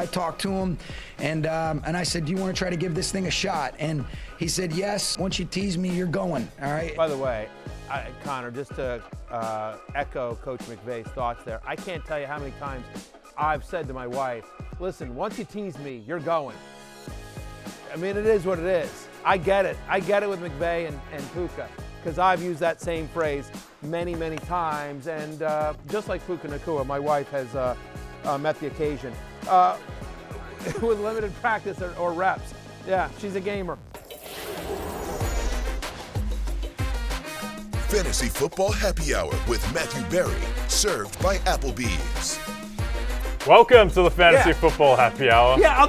I talked to him, and I said, do you want to try to give this thing a shot? And he said, yes. Once you tease me, you're going, all right? By the way, Connor, just to echo Coach McVay's thoughts there, I can't tell you how many times I've said to my wife, listen, once you tease me, you're going. I mean, it is what it is. I get it. I get it with McVay and Puka, because I've used that same phrase many, many times. And just like Puka Nacua, my wife has met the occasion with limited practice or reps. Yeah, she's a gamer. Fantasy Football Happy Hour with Matthew Berry, served by Applebee's. Welcome to the Fantasy Football Happy Hour. Yeah, I'll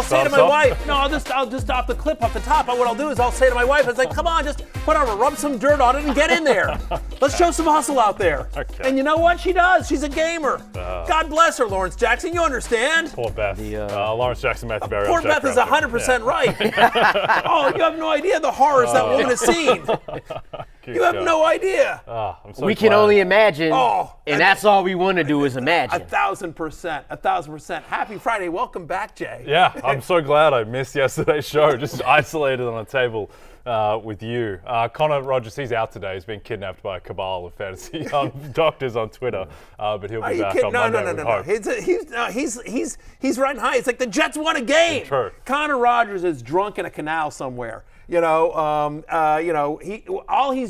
say to my wife, I'll just stop the clip off the top. What I'll do is I'll say to my wife, it's like, come on, just whatever, rub some dirt on it and get in there. Let's show some hustle out there. Okay. And you know what? She does. She's a gamer. God bless her, Lawrence Jackson. You understand? Poor Beth. Lawrence Jackson, Matthew Berry. Poor Beth is 100% right. Oh, you have no idea the horrors that woman has seen. You have no idea. I'm so we can glad. only imagine, and that's all we want to do is imagine. 1,000%. 1,000%. Happy Friday. Welcome back, Jay. Yeah, I'm so glad I missed yesterday's show, just isolated on a table with you. Connor Rogers, he's out today. He's been kidnapped by a cabal of fantasy doctors on Twitter, but he'll be back on Monday. No. He's riding high. It's like the Jets won a game. True. Connor Rogers is drunk in a canal somewhere. He's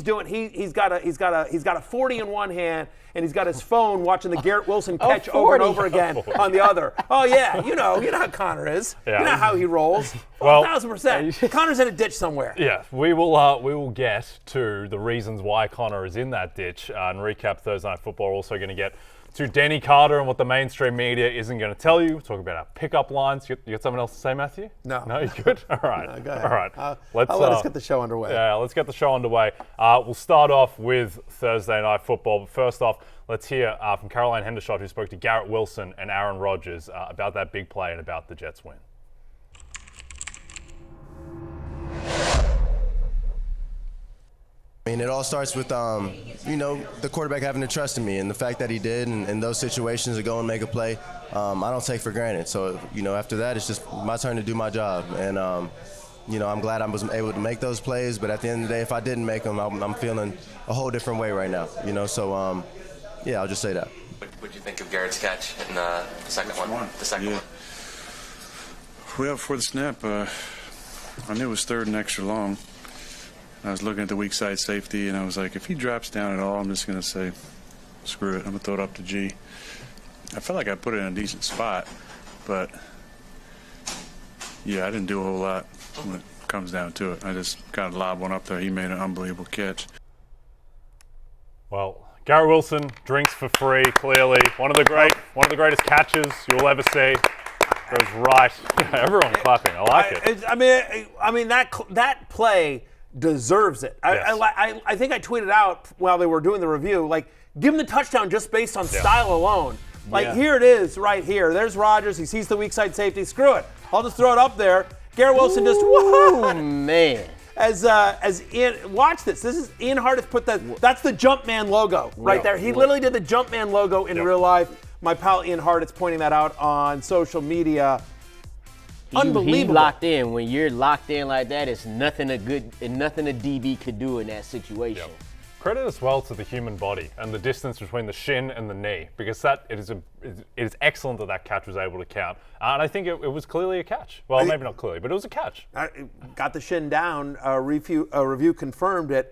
doing. He's got a 40 in one hand, and he's got his phone watching the Garrett Wilson catch over and over again on the other. Oh yeah, you know how Connor is. Yeah. You know how he rolls. Well, 1,000%. Connor's in a ditch somewhere. Yeah, we will get to the reasons why Connor is in that ditch and recap Thursday Night Football. We're also going to get to Denny Carter and what the mainstream media isn't going to tell you. We'll talk about our pickup lines. You got something else to say, Matthew? No. No, you good? All right. No, go ahead. All right. Let's get the show underway. Yeah, let's get the show underway. We'll start off with Thursday Night Football. But first off, let's hear from Caroline Hendershot, who spoke to Garrett Wilson and Aaron Rodgers about that big play and about the Jets win. I mean, it all starts with, the quarterback having to trust in me, and the fact that he did in those situations to go and make a play, I don't take for granted. So, after that, it's just my turn to do my job. And, I'm glad I was able to make those plays. But at the end of the day, if I didn't make them, I'm feeling a whole different way right now. So, I'll just say that. What did you think of Garrett's catch in the second one? The second one? Well, before the snap, I knew it was third and extra long. I was looking at the weak side safety, and I was like, if he drops down at all, I'm just going to say, screw it. I'm going to throw it up to G. I felt like I put it in a decent spot, but, yeah, I didn't do a whole lot when it comes down to it. I just kind of lobbed one up there. He made an unbelievable catch. Well, Garrett Wilson drinks for free, clearly. One of the greatest catches you'll ever see. Goes right. Everyone clapping. I like it. I mean that play deserves it. Yes. I think I tweeted out while they were doing the review, like, give him the touchdown just based on style alone. Like, here it is right here. There's Rodgers. He sees the weak side safety. Screw it. I'll just throw it up there. Garrett Wilson just, oh, man. As Ian, watch this. This is Ian Hart has put that's the Jumpman logo right there. He literally did the Jumpman logo in real life. My pal Ian Hart is pointing that out on social media. Unbelievable. He locked in. When you're locked in like that, it's nothing a DB could do in that situation. Yep. Credit as well to the human body and the distance between the shin and the knee, because it is excellent that catch was able to count. And I think it was clearly a catch. Well, maybe not clearly, but it was a catch. Got the shin down. A review confirmed it.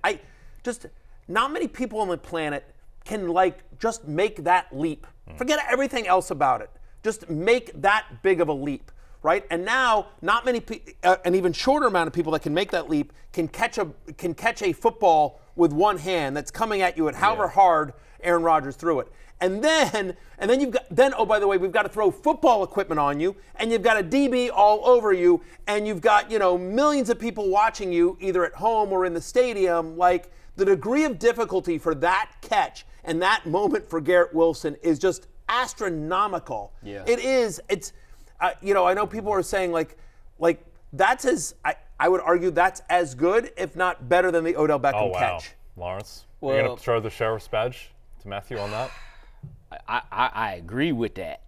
Not many people on the planet can just make that leap. Forget everything else about it. Just make that big of a leap. Right, and now not many, an even shorter amount of people that can make that leap can catch a football with one hand that's coming at you at however hard Aaron Rodgers threw it, and then oh, by the way, we've got to throw football equipment on you, and you've got a DB all over you, and you've got millions of people watching you either at home or in the stadium. Like, the degree of difficulty for that catch and that moment for Garrett Wilson is just astronomical. Yeah, it is. It's. I know people are saying like that's I would argue that's as good, if not better, than the Odell Beckham catch. Lawrence, you're going to throw the sheriff's badge to Matthew on that? I agree with that.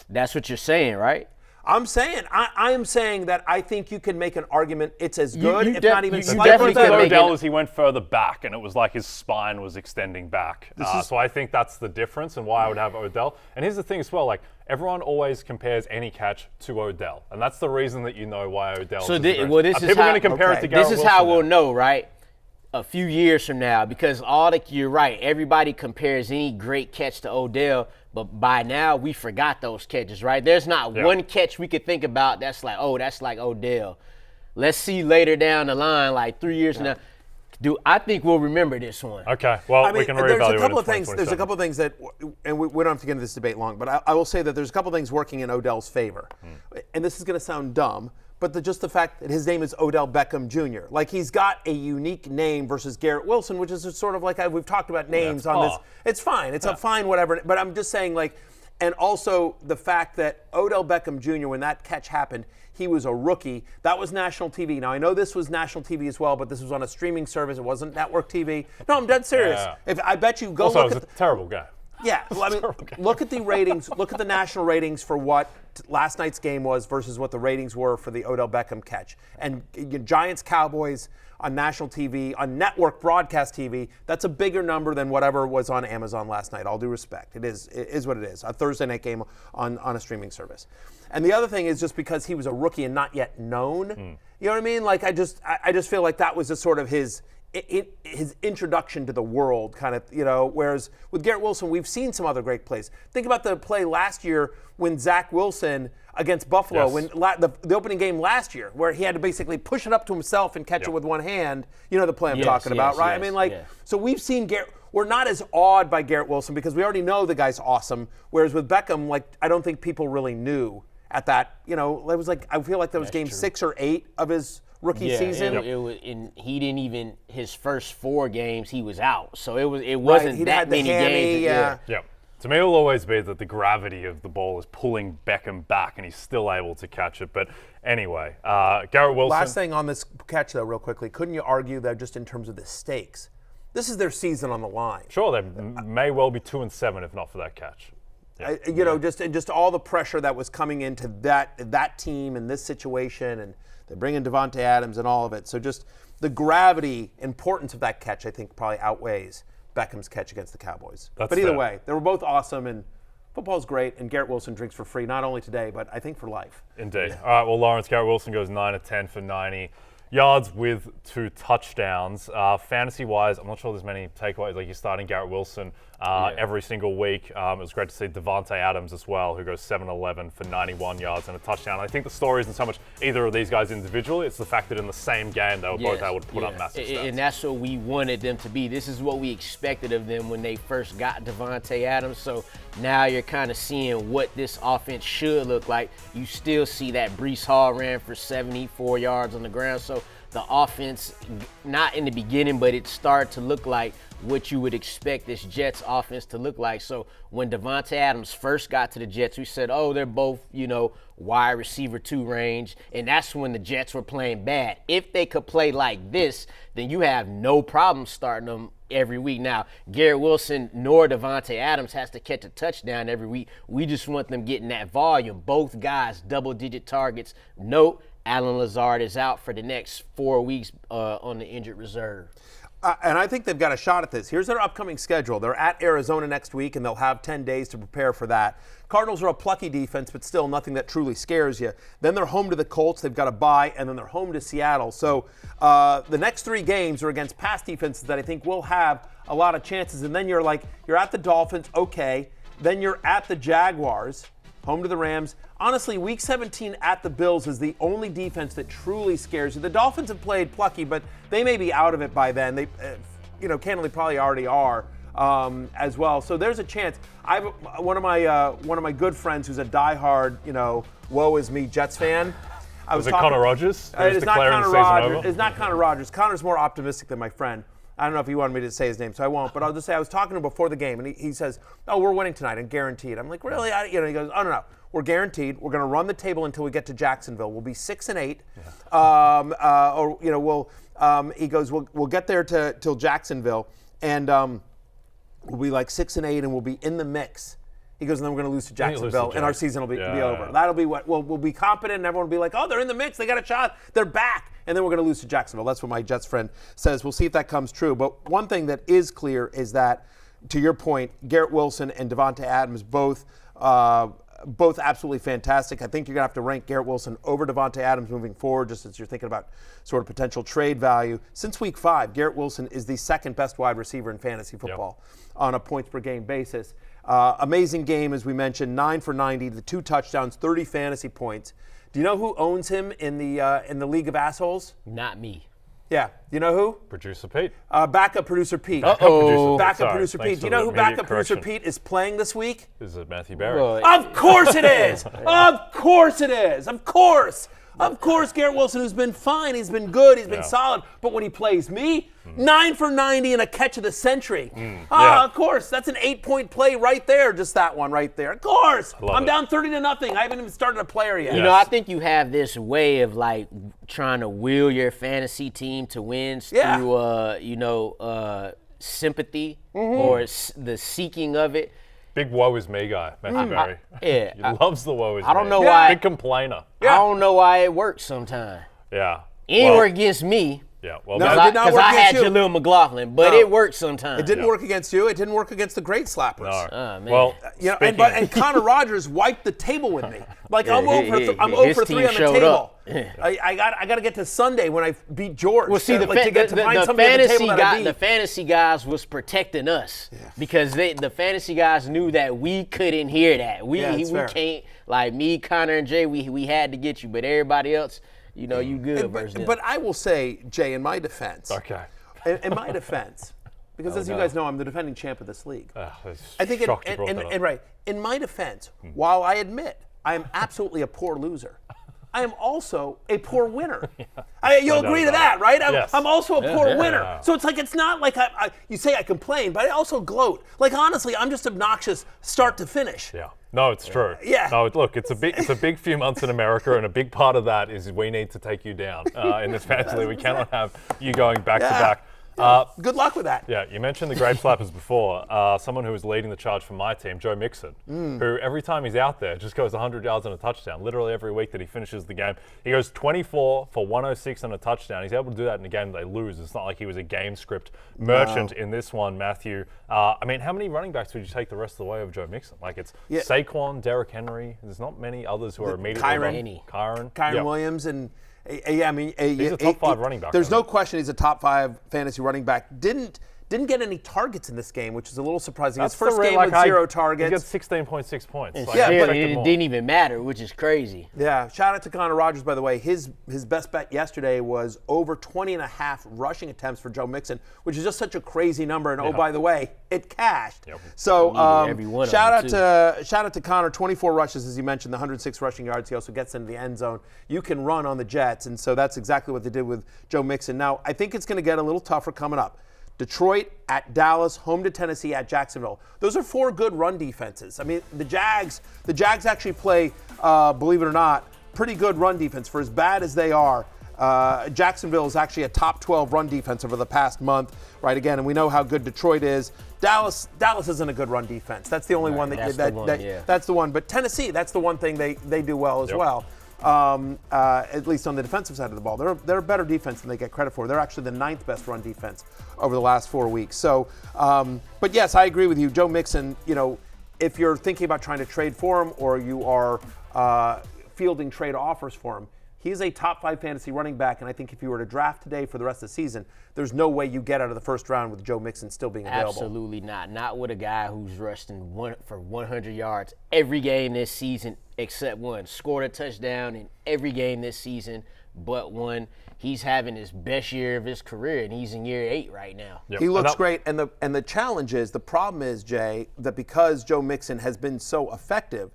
That's what you're saying, right? I am saying that I think you can make an argument it's as good, you if not even you slightly definitely The difference could better. with make Odell it- is he went further back, and it was like his spine was extending back. So I think that's the difference and why I would have Odell. And here's the thing as well, like everyone always compares any catch to Odell, and that's the reason that you know why Odell. So is this people is are how going to compare it to Garrett this is Wilson how now. we'll know, right? A few years from now, because you're right. Everybody compares any great catch to Odell, but by now we forgot those catches, right? There's not one catch we could think about that's like, oh, that's like Odell. Let's see later down the line, like 3 years from now. I think we'll remember this one. Okay, well, we can reevaluate there's a couple in of things. There's a 2027. couple of things that, and we don't have to get into this debate long, but I will say that there's a couple of things working in Odell's favor, and this is going to sound dumb, but just the fact that his name is Odell Beckham Jr. Like he's got a unique name versus Garrett Wilson, which is sort of like we've talked about names on this. It's fine. It's a fine whatever. But I'm just saying like, and also the fact that Odell Beckham Jr. when that catch happened, he was a rookie. That was national TV. Now I know this was national TV as well, but this was on a streaming service. It wasn't network TV. No, I'm dead serious. Yeah. I bet you go Also, look it at was a terrible game. yeah, well, I mean, look at the ratings. Look at the national ratings for what last night's game was versus what the ratings were for the Odell Beckham catch. And Giants Cowboys on national TV, on network broadcast TV, that's a bigger number than whatever was on Amazon last night. All due respect, it is what it is. A Thursday night game on a streaming service. And the other thing is just because he was a rookie and not yet known. You know what I mean? Like I just feel like that was just sort of his introduction to the world, kind of, whereas with Garrett Wilson, we've seen some other great plays. Think about the play last year when Zach Wilson against Buffalo, when the opening game last year, where he had to basically push it up to himself and catch it with one hand. You know the play I'm talking about, right? I mean, so we've seen Garrett. We're not as awed by Garrett Wilson because we already know the guy's awesome, whereas with Beckham, like, I don't think people really knew at that, it was like, I feel like that was game 6 or 8 of his rookie season. And he didn't even his first 4 games he was out, so it wasn't that many games. Yeah. To me, it will always be that the gravity of the ball is pulling Beckham back, and he's still able to catch it. But anyway, Garrett Wilson. Last thing on this catch, though, real quickly, couldn't you argue that just in terms of the stakes, this is their season on the line? Sure, they may well be 2-7 if not for that catch. Just all the pressure that was coming into that team and this situation, and they bring in Davante Adams and all of it. So just the gravity, importance of that catch, I think probably outweighs Beckham's catch against the Cowboys. That's but either fair. way, they were both awesome, and football's great, and Garrett Wilson drinks for free, not only today, but I think for life. Indeed. All right, well, Lawrence, Garrett Wilson goes 9 of 10 for 90 yards with 2 touchdowns. Fantasy-wise, I'm not sure there's many takeaways. Like, you're starting Garrett Wilson every single week. It was great to see Davante Adams as well, who goes 7-11 for 91 yards and a touchdown. I think the story isn't so much either of these guys individually. It's the fact that in the same game, they were both able to put up massive stats. And that's what we wanted them to be. This is what we expected of them when they first got Davante Adams. So now you're kind of seeing what this offense should look like. You still see that Breece Hall ran for 74 yards on the ground. So the offense, not in the beginning, but it started to look like what you would expect this Jets offense to look like. So when Davante Adams first got to the Jets, we said, oh, they're both, wide receiver 2 range. And that's when the Jets were playing bad. If they could play like this, then you have no problem starting them every week. Now, Garrett Wilson nor Davante Adams has to catch a touchdown every week. We just want them getting that volume. Both guys, double-digit targets. Note, Allen Lazard is out for the next 4 weeks on the injured reserve. And I think they've got a shot at this. Here's their upcoming schedule. They're at Arizona next week, and they'll have 10 days to prepare for that. Cardinals are a plucky defense, but still nothing that truly scares you. Then they're home to the Colts. They've got a bye, and then they're home to Seattle. So the next 3 games are against pass defenses that I think will have a lot of chances. And then you're at the Dolphins, okay. Then you're at the Jaguars, home to the Rams. Honestly, Week 17 at the Bills is the only defense that truly scares you. The Dolphins have played plucky, but they may be out of it by then. They, candidly, probably already are as well. So there's a chance. I have one of my good friends who's a diehard, woe is me Jets fan. Was it Connor Rogers? It's not Connor Rogers. It's not Connor Rogers. Connor's more optimistic than my friend. I don't know if he wanted me to say his name, so I won't. But I'll just say I was talking to him before the game, and he says, "Oh, we're winning tonight and guaranteed." I'm like, "Really?" He goes, "Oh no, we're guaranteed. We're going to run the table until we get to Jacksonville. We'll be 6-8, he goes, we'll get there till Jacksonville, and we'll be like 6-8, and we'll be in the mix He goes, and then we're going to lose to Then you lose to Jacksonville, and our Jags. season will be Yeah. over. That'll be what we'll be competent, and everyone will be like, oh, they're in the mix. They got a shot. They're back. And then we're going to lose to Jacksonville. That's what my Jets friend says. We'll see if that comes true. But one thing that is clear is that, to your point, Garrett Wilson and Davante Adams both absolutely fantastic. I think you're going to have to rank Garrett Wilson over Davante Adams moving forward, just as you're thinking about sort of potential trade value. Since week 5, Garrett Wilson is the second best wide receiver in fantasy football on a points per game basis. Amazing game, as we mentioned, 9 for 90, the 2 touchdowns, 30 fantasy points. Do you know who owns him in the League of Assholes? Not me. Yeah. Do you know who? Producer Pete. Backup producer Pete. Uh-oh. Backup producer Thanks Pete. Do you for know the who backup immediate producer correction. Pete is playing this week? Is it Matthew Barry? Well, Of course it is. Of course it is. Of course. Of course, Garrett Wilson, who's been fine, he's been good, he's been solid. But when he plays me, 9 for 90 and a catch of the century. Of course, that's an 8-point play right there. Just that one right there. Of course, I'm down 30-0. I haven't even started a player yet. You know, I think you have this way of like trying to will your fantasy team to wins through, sympathy or the seeking of it. Big woe is me guy, Matthew Barry. He loves the woe is me. I don't know why. Big complainer. I don't know why it works sometimes. Yeah. It didn't work against me. Yeah. Well, No, Matt- it did not Because work I had against you. Jaleel McLaughlin, but it works sometimes. It didn't work against you. It didn't work against the great slappers. no. man. Well, You know, speaking- and Connor Rogers wiped the table with me. Like I'm his 0 for 3 team on the showed table. up. I got to get to Sunday when I beat George. Well, see, to get to find somebody at the table that I beat. the fantasy guys was protecting us because the fantasy guys knew that we couldn't hear that. We fair. can't, like me, Connor, and Jay. We had to get you, but everybody else, you know, you good versus them. But I will say, Jay, in my defense. Okay. In my defense, because as you guys know, I'm the defending champ of this league. I think, shocked you brought that up. right, in my defense, while I admit I am absolutely a poor loser, I am also a poor winner. You'll agree to that, right? I'm also a poor winner. Yeah. So it's like, it's not like you say I complain, but I also gloat. Like, honestly, I'm just obnoxious start to finish. Yeah. No, it's true. Yeah. No, look, it's a big few months in America, and a big part of that is we need to take you down in this fantasy league. We cannot have you going back to back. Good luck with that. Yeah, you mentioned the grade slappers before. Someone who was leading the charge for my team, Joe Mixon, who every time he's out there just goes 100 yards and a touchdown. Literally every week that he finishes the game, he goes 24 for 106 and a touchdown. He's able to do that in a game that they lose. It's not like he was a game script merchant in this one, Matthew. I mean, how many running backs would you take the rest of the way of Joe Mixon? Like, it's Saquon, Derrick Henry. There's not many others who are immediately Kyron Williams and. Yeah, I mean, he's a top 5 running back. There's no question he's a top 5 fantasy running back. Didn't get any targets in this game, which is a little surprising. His first game with 0 targets. He got 16.6 points. And Like, yeah, still, but- it didn't even matter, which is crazy. Yeah, shout out to Connor Rogers, by the way. His best bet yesterday was over 20.5 rushing attempts for Joe Mixon, which is just such a crazy number. And oh, by the way, it cashed. Yep. So every one of shout them, out to Connor, 24 rushes, as you mentioned, the 106 rushing yards. He also gets into the end zone. You can run on the Jets, and so that's exactly what they did with Joe Mixon. Now, I think it's going to get a little tougher coming up. Detroit at Dallas, home to Tennessee at Jacksonville. Those are 4 good run defenses. I mean, the Jags actually play, believe it or not, pretty good run defense. For as bad as they are, Jacksonville is actually a top 12 run defense over the past month, right? Again, and we know how good Detroit is. Dallas isn't a good run defense. That's the only one that's the one. But Tennessee, that's the one thing they do well as well. At least on the defensive side of the ball. They're a better defense than they get credit for. They're actually the 9th best run defense over the last 4 weeks. So, but yes, I agree with you. Joe Mixon, you know, if you're thinking about trying to trade for him or you are fielding trade offers for him, he's a top 5 fantasy running back. And I think if you were to draft today for the rest of the season, there's no way you get out of the first round with Joe Mixon still being available. Absolutely not. Not with a guy who's rushed for 100 yards every game this season except one. Scored a touchdown in every game this season but one. He's having his best year of his career, and he's in year 8 right now. Yep. He looks great, and the challenge is, the problem is, Jay, that because Joe Mixon has been so effective,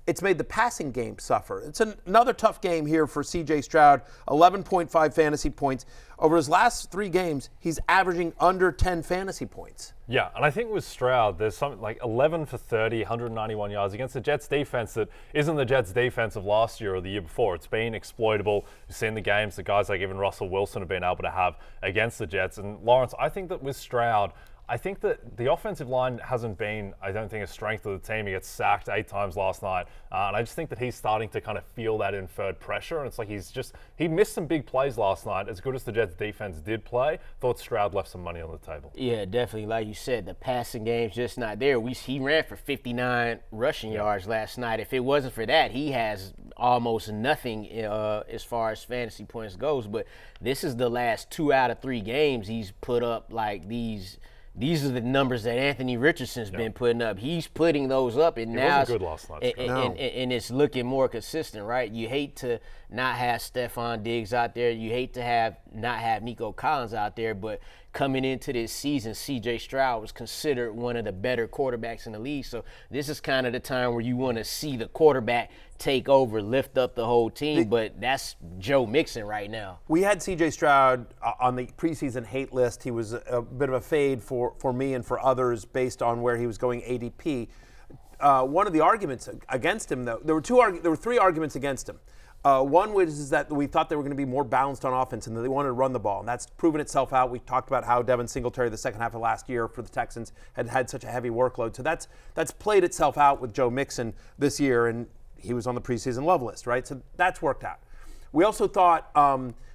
it's made the passing game suffer. It's another tough game here for C.J. Stroud, 11.5 fantasy points. Over his last 3 games, he's averaging under 10 fantasy points. Yeah, and I think with Stroud, there's something like 11 for 30, 191 yards against the Jets defense that isn't the Jets defense of last year or the year before. It's been exploitable. You've seen the games that guys like even Russell Wilson have been able to have against the Jets. And Lawrence, I think that with Stroud, I think that the offensive line hasn't been, I don't think, a strength of the team. He gets sacked 8 times last night. And I just think that he's starting to kind of feel that inferred pressure. And it's like he missed some big plays last night. As good as the Jets defense did play, thought Stroud left some money on the table. Yeah, definitely. Like you said, the passing game's just not there. He ran for 59 rushing yards last night. If it wasn't for that, he has almost nothing as far as fantasy points goes. But this is the last 2 out of 3 games he's put up like these. These are the numbers that Anthony Richardson's been putting up. He's putting those up, and now wasn't good last night. And it's looking more consistent, right? You hate to not have Stephon Diggs out there. You hate to not have Nico Collins out there, but coming into this season, C.J. Stroud was considered one of the better quarterbacks in the league. So this is kind of the time where you want to see the quarterback take over, lift up the whole team, but that's Joe Mixon right now. We had C.J. Stroud on the preseason hate list. He was a bit of a fade for me and for others based on where he was going ADP. One of the arguments against him, though, there were 3 arguments against him. One was that we thought they were going to be more balanced on offense and that they wanted to run the ball, and that's proven itself out. We talked about how Devin Singletary the second half of last year for the Texans had such a heavy workload. So that's played itself out with Joe Mixon this year, and he was on the preseason love list, right? So that's worked out. We also thought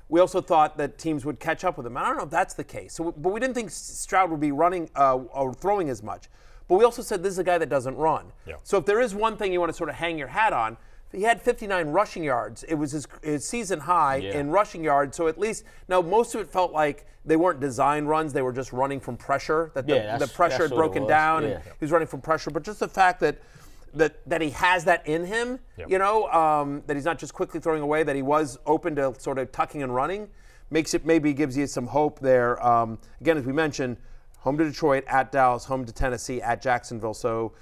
that teams would catch up with him. I don't know if that's the case. But we didn't think Stroud would be running or throwing as much. But we also said this is a guy that doesn't run. Yeah. So if there is one thing you want to sort of hang your hat on, he had 59 rushing yards. It was his season high in rushing yards. So at least, now most of it felt like they weren't design runs. They were just running from pressure, that the pressure had broken down. And he was running from pressure. But just the fact that he has that in him, that he's not just quickly throwing away, that he was open to sort of tucking and running, maybe gives you some hope there. Again, as we mentioned, home to Detroit, at Dallas, home to Tennessee, at Jacksonville. So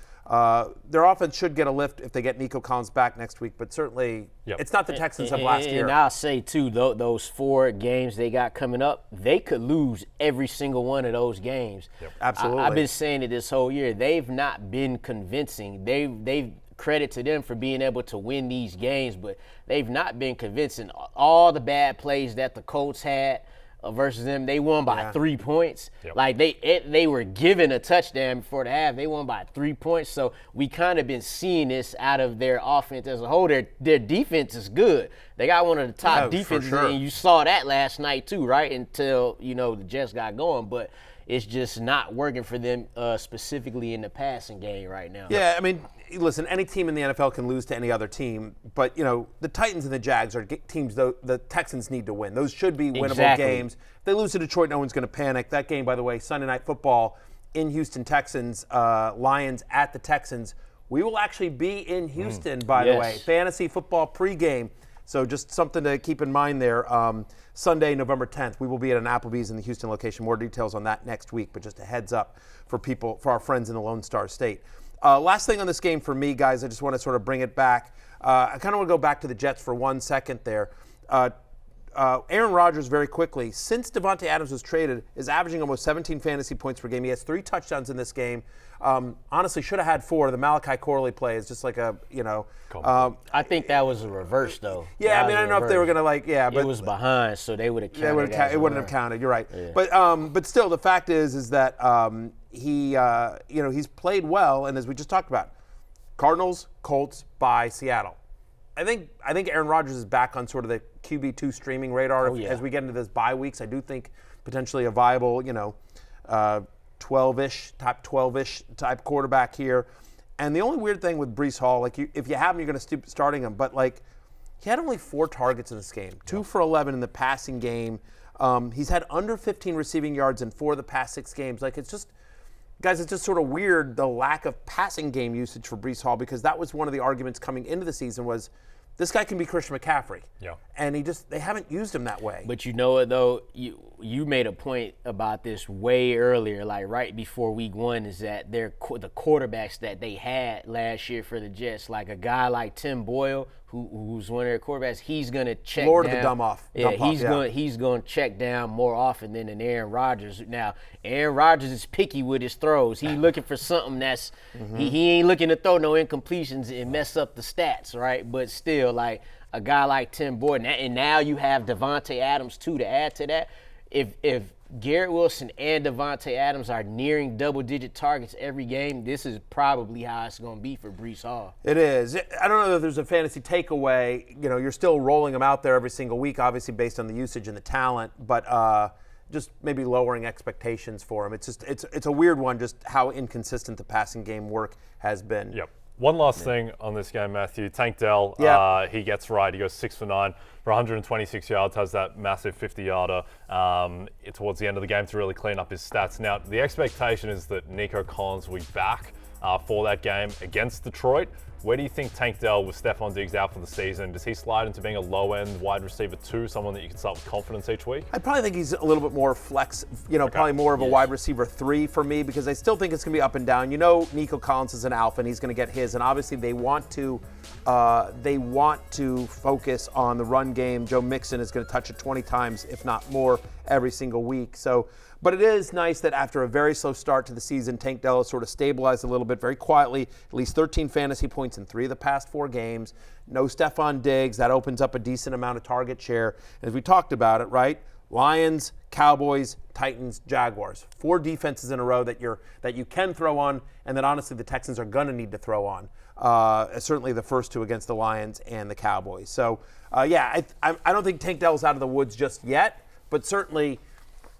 their offense should get a lift if they get Nico Collins back next week, but certainly it's not the Texans of last year. And I'll say, too, those 4 games they got coming up, they could lose every single one of those games. Yep. Absolutely. I've been saying it this whole year. They've not been convincing. They've credit to them for being able to win these games, but they've not been convincing. All the bad plays that the Colts had versus them, they won by 3 points. Yep. Like they were given a touchdown before the half. They won by 3 points. So we kind of been seeing this out of their offense as a whole. Their defense is good. They got one of the top defenses, and you saw that last night too, right? Until the Jets got going, but it's just not working for them specifically in the passing game right now. Yeah, I mean, listen, any team in the NFL can lose to any other team, but, the Titans and the Jags are teams the Texans need to win. Those should be winnable games. If they lose to Detroit, no one's going to panic. That game, by the way, Sunday Night Football in Houston, Texans, Lions at the Texans. We will actually be in Houston, by the way. Fantasy football pregame. So just something to keep in mind there. Sunday, November 10th, we will be at an Applebee's in the Houston location. More details on that next week, but just a heads up for our friends in the Lone Star State. Last thing on this game for me, guys, I just want to sort of bring it back. I kind of want to go back to the Jets for 1 second there. Aaron Rodgers, very quickly, since Davante Adams was traded, is averaging almost 17 fantasy points per game. He has 3 touchdowns in this game. Honestly, should have had 4. The Malachi Corley play is just like I think that was a reverse, though. Yeah, I mean, I don't know if they were going to but it was behind, so they would have counted. It wouldn't have counted. You're right. Yeah. But still, the fact is that he's played well, and as we just talked about, Cardinals, Colts, by Seattle. I think Aaron Rodgers is back on sort of the QB2 streaming radar as we get into this bye weeks. I do think potentially a viable, 12-ish type quarterback here. And the only weird thing with Breece Hall, if you have him, you're going to starting him. But he had only 4 targets in this game, 2 for 11 in the passing game. He's had under 15 receiving yards in 4 of the past 6 games. It's just sort of weird, the lack of passing game usage for Breece Hall, because that was one of the arguments coming into the season was this guy can be Christian McCaffrey. Yeah. And they haven't used him that way. But you know what, though? You made a point about this way earlier, right before week 1, is that the quarterbacks that they had last year for the Jets, like a guy like Tim Boyle, who's one of their quarterbacks, he's going to check Lord down. of the dumb off. He's going to check down more often than an Aaron Rodgers. Now, Aaron Rodgers is picky with his throws. He's looking for something that's he ain't looking to throw no incompletions and mess up the stats, right? But still, a guy like Tim Boyle, and now you have Davante Adams too to add to that. If Garrett Wilson and Davante Adams are nearing double-digit targets every game, this is probably how it's going to be for Breece Hall. It is. I don't know if there's a fantasy takeaway. You're still rolling them out there every single week, obviously based on the usage and the talent, but just maybe lowering expectations for him. It's a weird one, just how inconsistent the passing game work has been. Yep. One last thing on this game, Matthew. Tank Dell, he gets right. He goes 6 for 9 for 126 yards, has that massive 50-yarder towards the end of the game to really clean up his stats. Now, the expectation is that Nico Collins will be back for that game against Detroit. Where do you think Tank Dell, with Stephon Diggs out for the season, does he slide into being a low-end wide receiver 2, someone that you can start with confidence each week? I probably think he's a little bit more flex, probably more of a wide receiver 3 for me, because I still think it's going to be up and down. Nico Collins is an alpha, and he's going to get his, and obviously they want to focus on the run game. Joe Mixon is going to touch it 20 times, if not more, every single week. But it is nice that after a very slow start to the season, Tank Dell has sort of stabilized a little bit very quietly, at least 13 fantasy points in 3 of the past 4 games. No Stephon Diggs. That opens up a decent amount of target share. As we talked about it, right? Lions, Cowboys, Titans, Jaguars. 4 defenses in a row that you can throw on, and that honestly the Texans are going to need to throw on. Certainly the first 2 against the Lions and the Cowboys. So, I don't think Tank Dell's out of the woods just yet, but certainly –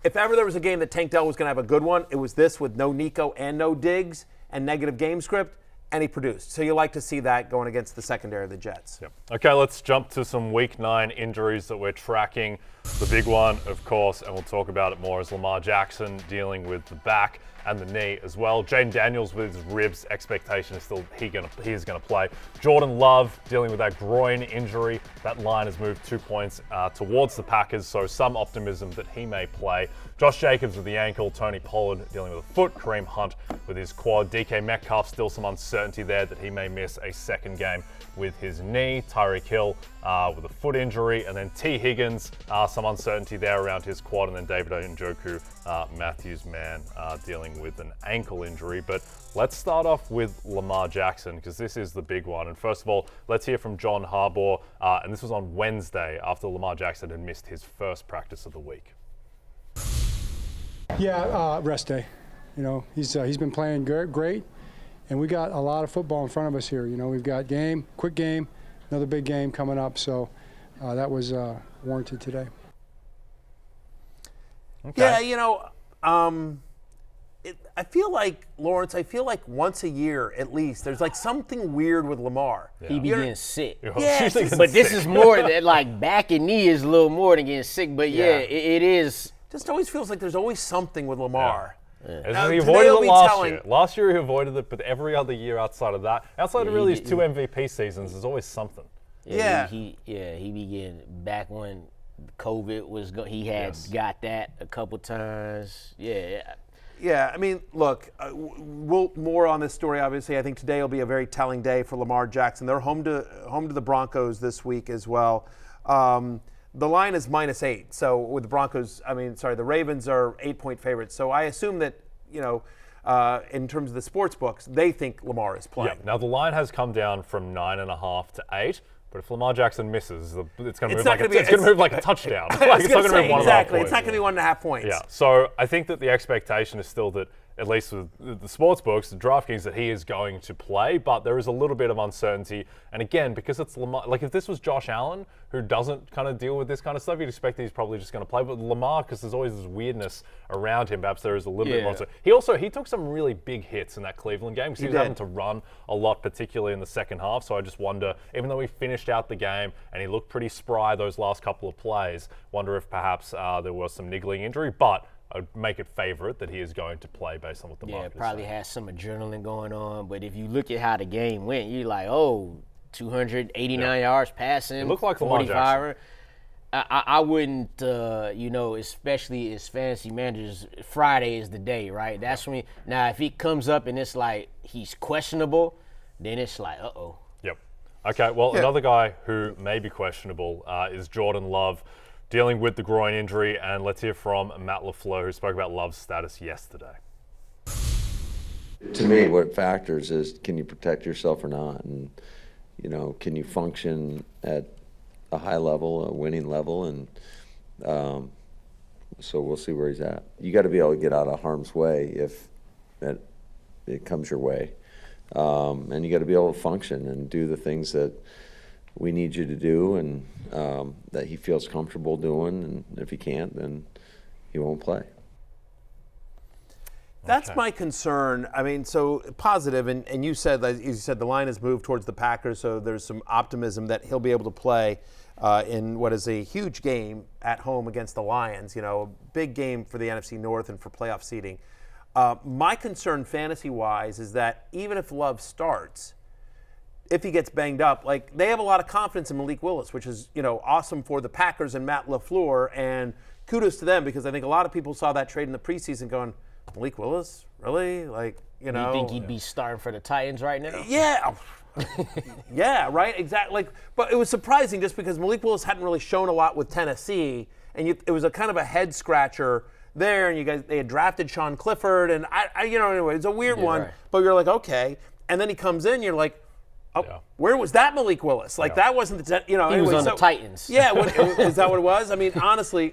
if ever there was a game that Tank Dell was going to have a good one, it was this with no Nico and no Diggs and negative game script, and he produced. So you like to see that going against the secondary of the Jets. Yep. Okay, let's jump to some Week 9 injuries that we're tracking. The big one, of course, and we'll talk about it more, is Lamar Jackson dealing with the back and the knee as well. Jaden Daniels with his ribs, expectation is still he is going to play. Jordan Love dealing with that groin injury. That line has moved 2 points towards the Packers, so some optimism that he may play. Josh Jacobs with the ankle. Tony Pollard dealing with a foot. Kareem Hunt with his quad. DK Metcalf, still some uncertainty there that he may miss a second game with his knee. Tyreek Hill with a foot injury. And then T. Higgins, some uncertainty there around his quad. And then David Njoku, Matthew's man, dealing with an ankle injury. But let's start off with Lamar Jackson, because this is the big one. And first of all, let's hear from John Harbaugh. And this was on Wednesday after Lamar Jackson had missed his first practice of the week. Yeah, rest day. He's been playing great, and we got a lot of football in front of us here. We've got quick game, another big game coming up, so that was warranted today. Okay. Yeah, I feel like, Lawrence, once a year at least, there's like something weird with Lamar. Yeah. He be getting sick. Yeah, but this is more than like back and knee is a little more than getting sick, but it is. Just always feels like there's always something with Lamar. Yeah. He avoided it last year. Last year he avoided it, but every other year outside of that, outside of really his 2 MVP seasons, there's always something. Yeah, he be getting back when COVID was he had got that a couple times. Yeah, I mean, look, we'll more on this story. Obviously, I think today will be a very telling day for Lamar Jackson. They're home to the Broncos this week as well. The line is -8. So with the the Ravens are 8-point favorites. So I assume that, in terms of the sports books, they think Lamar is playing. Yeah. Now the line has come down from 9.5 to 8. But if Lamar Jackson misses, it's going to move like a touchdown. It's not going to move 1.5 points. It's not going to be 1.5 points. Yeah. So I think that the expectation is still that, at least with the sports books, the DraftKings, that he is going to play, but there is a little bit of uncertainty. And again, because it's Lamar, like if this was Josh Allen, who doesn't kind of deal with this kind of stuff, you'd expect that he's probably just going to play. But Lamar, because there's always this weirdness around him, perhaps there is a little bit more. He took some really big hits in that Cleveland game, because he was having to run a lot, particularly in the second half. So I just wonder, even though he finished out the game and he looked pretty spry those last couple of plays, wonder if perhaps there was some niggling injury. But I'd make it favorite that he is going to play based on what the market is probably saying. has some adrenaline going on. But if you look at how the game went, you're like, 289 yards passing, it looked like 45. I wouldn't, especially as fantasy managers, Friday is the day, right? That's when now if he comes up and it's like he's questionable, then it's like, uh-oh. Yep. Okay, well, another guy who may be questionable is Jordan Love, dealing with the groin injury. And let's hear from Matt LaFleur, who spoke about Love's status yesterday. To me, what factors is, can you protect yourself or not? And, can you function at a high level, a winning level? And so we'll see where he's at. You got to be able to get out of harm's way if it comes your way. And you got to be able to function and do the things that we need you to do and that he feels comfortable doing. And if he can't, then he won't play. That's my concern. I mean, so positive, and you said the line has moved towards the Packers, so there's some optimism that he'll be able to play in what is a huge game at home against the Lions. You know, a big game for the NFC North and for playoff seeding. My concern, fantasy-wise, is that even if Love starts, if he gets banged up, like they have a lot of confidence in Malik Willis, which is awesome for the Packers and Matt LaFleur, and kudos to them because I think a lot of people saw that trade in the preseason going, Malik Willis, really? Like, you know. You think he'd be starting for the Titans right now? Yeah. Yeah, right? Exactly. But it was surprising just because Malik Willis hadn't really shown a lot with Tennessee, and it was a kind of a head scratcher there, and they had drafted Sean Clifford, and anyway, it's a weird one, right. But you're like, okay. And then he comes in, you're like, where was that Malik Willis? Like, that wasn't the, He was on the Titans. Yeah, is that what it was? I mean, honestly,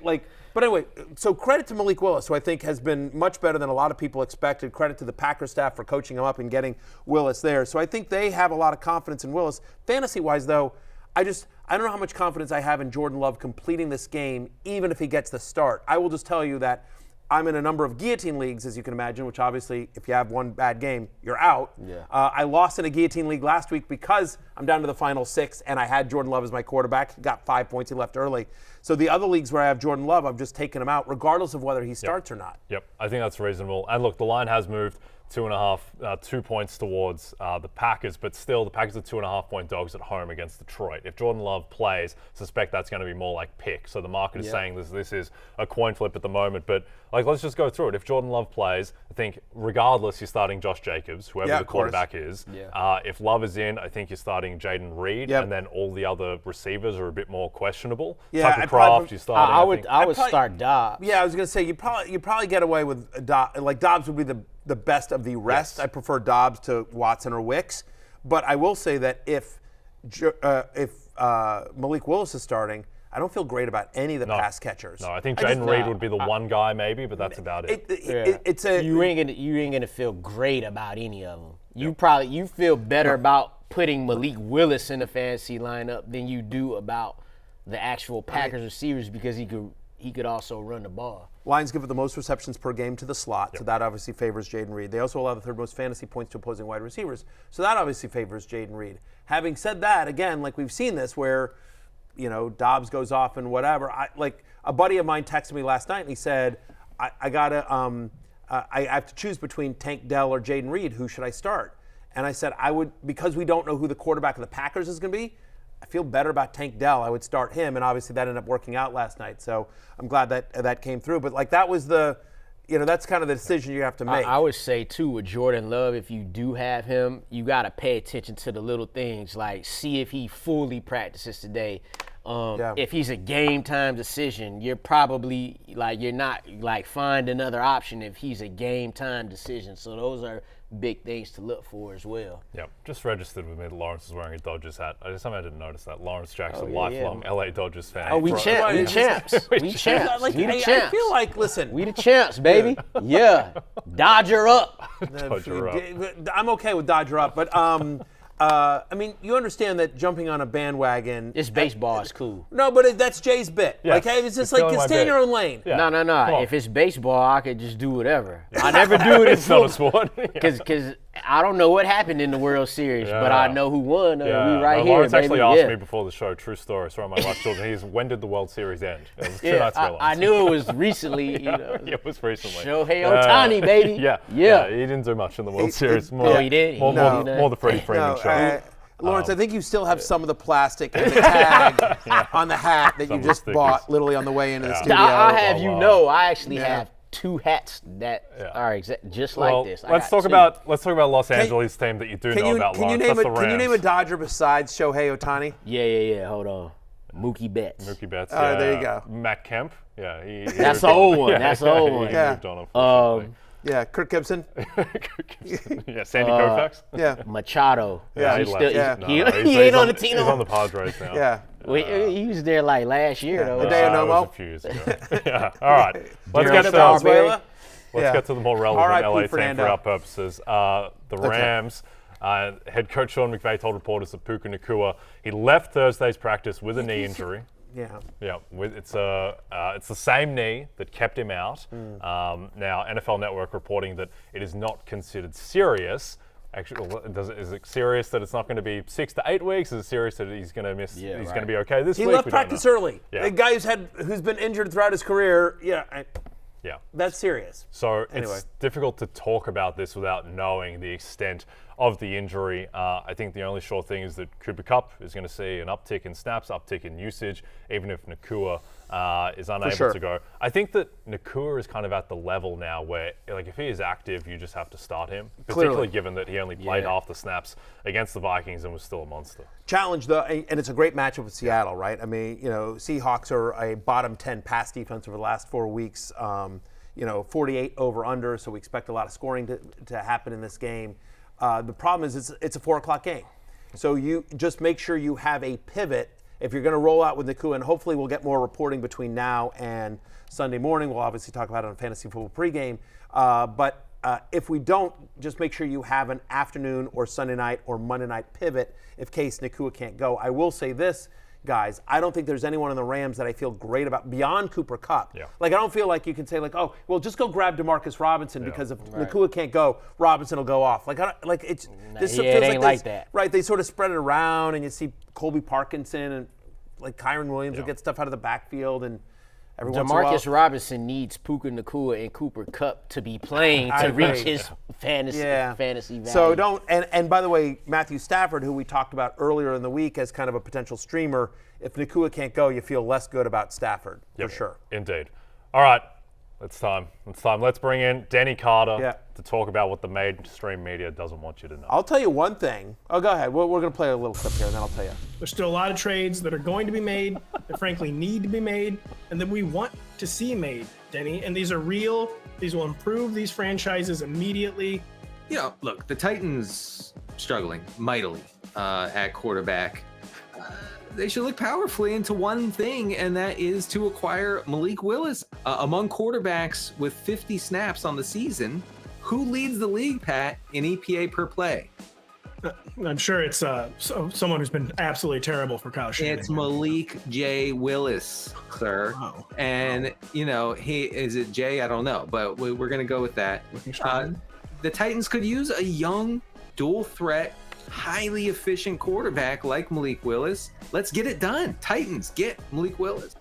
but anyway, so credit to Malik Willis, who I think has been much better than a lot of people expected. Credit to the Packers staff for coaching him up and getting Willis there. So I think they have a lot of confidence in Willis. Fantasy-wise, though, I don't know how much confidence I have in Jordan Love completing this game, even if he gets the start. I will just tell you that I'm in a number of guillotine leagues, as you can imagine, which obviously, if you have one bad game, you're out. Yeah. I lost in a guillotine league last week because I'm down to the final 6, and I had Jordan Love as my quarterback. He got 5 points. He left early. So the other leagues where I have Jordan Love, I've just taken him out, regardless of whether he starts or not. Yep, I think that's reasonable. And look, the line has moved 2.5, 2 points towards the Packers, but still the Packers are 2.5-point dogs at home against Detroit. If Jordan Love plays, suspect that's going to be more like pick. So the market is saying this is a coin flip at the moment. But let's just go through it. If Jordan Love plays, I think regardless you're starting Josh Jacobs, whoever the quarterback is. Yeah. If Love is in, I think you're starting Jaden Reed, and then all the other receivers are a bit more questionable. Yeah, Tucker Kraft, you starting. I would start Dobbs. Yeah, I was going to say you probably get away with Dobbs. Like Dobbs would be the best of the rest. Yes. I prefer Dobbs to Watson or Wicks, but I will say that if Malik Willis is starting, I don't feel great about any of the pass catchers. No, I think Jaden Reed would be the one guy maybe, but that's about it. You ain't gonna feel great about any of them. You feel better about putting Malik Willis in the fantasy lineup than you do about the actual Packers receivers because he could also run the ball. Lions give it the most receptions per game to the slot, so that obviously favors Jaden Reed. They also allow the third most fantasy points to opposing wide receivers, so that obviously favors Jaden Reed. Having said that, again, like we've seen this where, Dobbs goes off and whatever. Like a buddy of mine texted me last night and he said, I have to choose between Tank Dell or Jaden Reed. Who should I start? And I said because we don't know who the quarterback of the Packers is going to be. I feel better about Tank Dell. I would start him, and obviously that ended up working out last night. So I'm glad that came through. But that was that's kind of the decision you have to make. I would say too with Jordan Love, if you do have him, you got to pay attention to the little things, like see if he fully practices today. If he's a game time decision, you're probably you're not find another option if he's a game time decision. So those are big things to look for as well. Yeah, just registered with me that Lawrence is wearing a Dodgers hat. I didn't notice that. Lawrence Jackson, lifelong LA Dodgers fan. Oh, we champs. We champs. We the champs. I feel like, listen. We the champs, baby. Yeah. Dodger up. Dodger up. I'm okay with Dodger up, but I mean, you understand that jumping on a bandwagon. It's baseball. It's cocool. No, but that's Jay's bit. Yes. Hey, it's just stay in your own lane. Yeah. No. If it's baseball, I could just do whatever. I never do it in football. It's not a sport. Because I don't know what happened in the World Series, but I know who won. We here, Lawrence baby. actually asked me before the show, true story, sorry, my wife children, when did the World Series end? It was 2 nights ago. I knew it was recently. It was recently. Shohei Ohtani, baby. Yeah. He didn't do much in the World Series. He did. More the Freddie Freeman show. Lawrence, I think you still have some of the plastic and the tag on the hat that you just bought literally on the way into the studio. I'll have I actually have 2 hats that are just like this. Let's talk about Los Angeles team that you do know about. Can you name a Dodger besides Shohei Ohtani? Yeah. Hold on. Mookie Betts. There you go. Matt Kemp. Yeah. That's the old one. That's the old one. He moved on, unfortunately. Yeah, Kirk Gibson. Yeah, Sandy Koufax. Yeah. Machado. Yeah, he left. ain't on the team. He's on the Padres now. Yeah. He was there like last year, though. The day of It Nomo. was a few years ago. Yeah. All right. Let's get to Venezuela. Let's get to the more relevant R.I.P. LA team Fernando. for our purposes. The Rams, head coach Sean McVay told reporters that Puka Nacua, he left Thursday's practice with a knee injury. Yeah. Yeah, it's the same knee that kept him out. Now, NFL Network reporting that it is not considered serious. Actually, is it serious that it's not going to be 6 to 8 weeks? Is it serious that he's going to miss? Yeah, he's right. going to be okay this week? He left We don't practice know. early. Yeah. The guy who's been injured throughout his career. Yeah. Yeah. That's serious. So Anyway. it's difficult to talk about this without knowing the extent of the injury. I think the only sure thing is that Cooper Kupp is going to see an uptick in snaps, uptick in usage, even if Nacua is unable to go. I think that Nacua is kind of at the level now where, like, if he is active, you just have to start him, particularly given that he only played half the snaps against the Vikings and was still a monster. Challenge, though, and it's a great matchup with Seattle, right? I mean, Seahawks are a bottom 10 pass defense over the last 4 weeks. 48 over under, so we expect a lot of scoring to happen in this game. The problem is it's a 4 o'clock game. So you just make sure you have a pivot if you're going to roll out with Nacua, and hopefully we'll get more reporting between now and Sunday morning. We'll obviously talk about it on Fantasy Football pregame. But if we don't, just make sure you have an afternoon or Sunday night or Monday night pivot in case Nacua can't go. I will say this, guys, I don't think there's anyone in the Rams that I feel great about beyond Cooper Kupp. Yeah. Like, I don't feel like you can say, like, oh, well, just go grab DeMarcus Robinson because if Nacua can't go, Robinson will go off. Like, this feels ain't like they, that. Right, they sort of spread it around, and you see Colby Parkinson and, like, Kyron Williams will get stuff out of the backfield, and every once in a while. DeMarcus Robinson needs Puka Nacua and Cooper Kupp to be playing to reach his fantasy value. So don't, and by the way, Matthew Stafford, who we talked about earlier in the week as kind of a potential streamer, if Nacua can't go, you feel less good about Stafford, for sure. Indeed. All right, it's time. Let's bring in Denny Carter to talk about what the mainstream media doesn't want you to know. I'll tell you one thing. Oh, go ahead. We're going to play a little clip here, and then I'll tell you. There's still a lot of trades that are going to be made, that frankly need to be made, and that we want to see made, Denny. And these are real. These will improve these franchises immediately. Look, the Titans struggling mightily at quarterback. They should look powerfully into one thing, and that is to acquire Malik Willis. Among quarterbacks with 50 snaps on the season, who leads the league, Pat, in EPA per play? I'm sure it's someone who's been absolutely terrible for Kyle Shanahan. It's Malik J. Willis, sir. Wow. And, he is it Jay? I don't know, but we're going to go with that. The Titans could use a young, dual threat, highly efficient quarterback like Malik Willis. Let's get it done. Titans, get Malik Willis.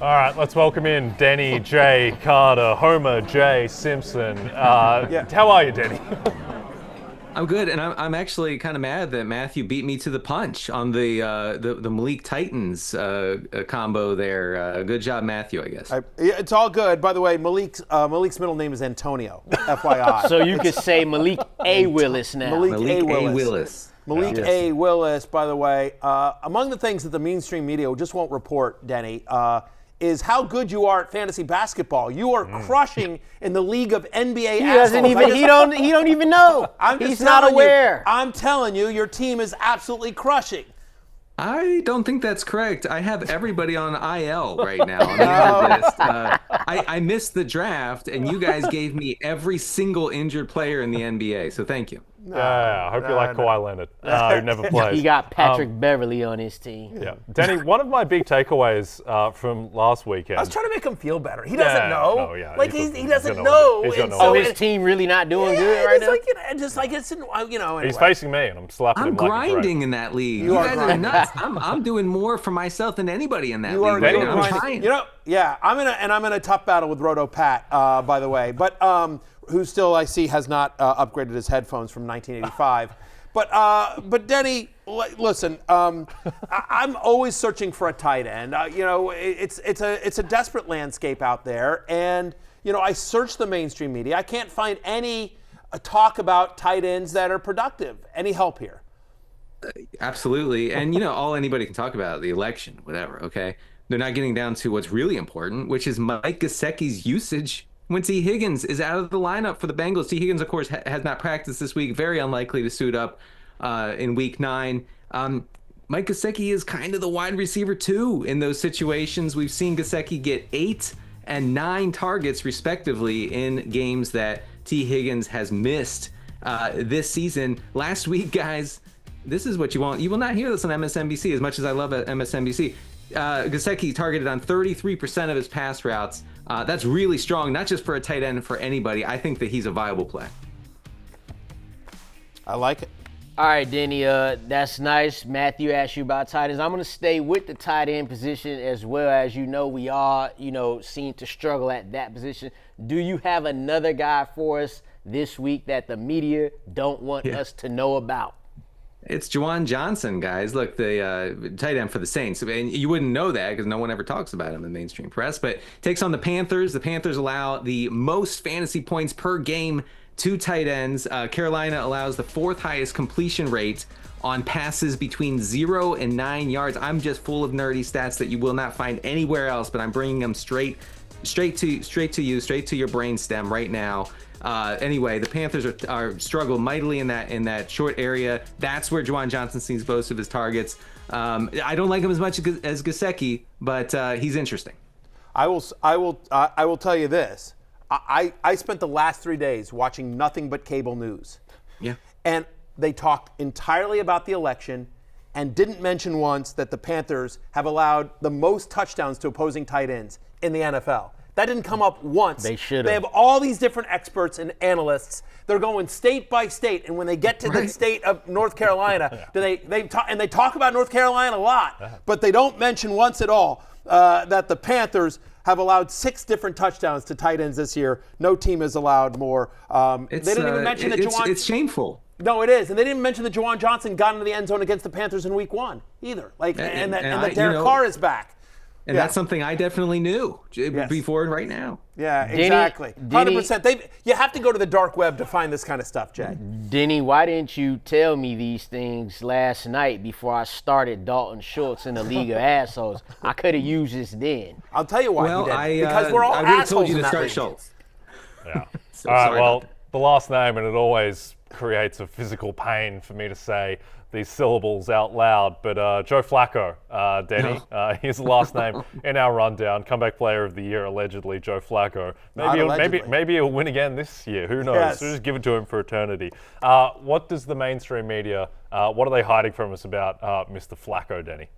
All right, let's welcome in Denny J. Carter, Homer J. Simpson. How are you, Denny? I'm good, and I'm actually kind of mad that Matthew beat me to the punch on the Malik Titans combo there. Good job, Matthew, I guess. It's all good. By the way, Malik's middle name is Antonio, FYI. So you could say Malik A. Willis now. Malik A. Willis. Malik A. Willis, by the way, among the things that the mainstream media just won't report, Denny, is how good you are at fantasy basketball. You are crushing in the league of NBA assholes. He don't even know. He's not aware. I'm telling you, your team is absolutely crushing. I don't think that's correct. I have everybody on IL right now on the injured list. I missed the draft, and you guys gave me every single injured player in the NBA, so thank you. I hope you like Kawhi Leonard, who never plays. He got Patrick Beverly on his team. Yeah, Denny, one of my big takeaways from last weekend. I was trying to make him feel better. He doesn't know. He doesn't know. So his team really not doing good right now? Anyway. He's facing me, and I'm slapping him. I'm grinding in that league. You guys are nuts. I'm doing more for myself than anybody in that league. I'm trying. I'm in a tough battle with Roto Pat, by the way, but who still I see has not upgraded his headphones from 1985. But Denny, listen, I'm always searching for a tight end. It's a desperate landscape out there, and I search the mainstream media. I can't find any talk about tight ends that are productive. Any help here? Absolutely, and all anybody can talk about, the election, whatever. Okay, they're not getting down to what's really important, which is Mike Gesicki's usage when T. Higgins is out of the lineup for the Bengals. T. Higgins, of course, has not practiced this week. Very unlikely to suit up. in Week 9. Mike Gesicki is kind of the wide receiver too in those situations. We've seen Gesicki get 8 and 9 targets respectively in games that T. Higgins has missed this season. Last week, guys, this is what you want. You will not hear this on MSNBC as much as I love MSNBC. Gesicki targeted on 33% of his pass routes. That's really strong, not just for a tight end, for anybody. I think that he's a viable play. I like it. All right, Denny, that's nice. Matthew asked you about tight ends. I'm going to stay with the tight end position as well. As you know, we all, seem to struggle at that position. Do you have another guy for us this week that the media don't want us to know about? It's Juwan Johnson, guys. Look, the tight end for the Saints. And you wouldn't know that because no one ever talks about him in the mainstream press. But takes on the Panthers. The Panthers allow the most fantasy points per game to tight ends. Carolina allows the 4th highest completion rate on passes between 0 and 9 yards. I'm just full of nerdy stats that you will not find anywhere else, but I'm bringing them straight to you, straight to your brainstem right now. Anyway, the Panthers are struggle mightily in that short area. That's where Juwan Johnson sees most of his targets. I don't like him as much as Gesicki, but he's interesting. I will tell you this. I spent the last 3 days watching nothing but cable news. Yeah. And they talked entirely about the election and didn't mention once that the Panthers have allowed the most touchdowns to opposing tight ends in the NFL. That didn't come up once. They should have. They have all these different experts and analysts. They're going state by state, and when they get to the state of North Carolina, they talk about North Carolina a lot, but they don't mention once at all that the Panthers have allowed 6 different touchdowns to tight ends this year. No team has allowed more. They didn't even mention that Juwan. It's shameful. No, it is, and they didn't mention that Juwan Johnson got into the end zone against the Panthers in Week 1 either. And that Derek Carr is back. And that's something I definitely knew before and right now. Yeah, exactly. 100%. You have to go to the dark web to find this kind of stuff, Jay. Denny, why didn't you tell me these things last night before I started Dalton Schultz in the League of Assholes? I could have used this then. I'll tell you why you didn't. Because we're all I really assholes told you in to that start league. Schultz. Yeah. All right, well, the last name, and it always creates a physical pain for me to say these syllables out loud, but Joe Flacco, Denny, here's the last name in our rundown. Comeback Player of the Year, allegedly, Joe Flacco. Maybe he'll win again this year. Who knows? Yes. So just give it to him for eternity. What does the mainstream media? What are they hiding from us about Mr. Flacco, Denny?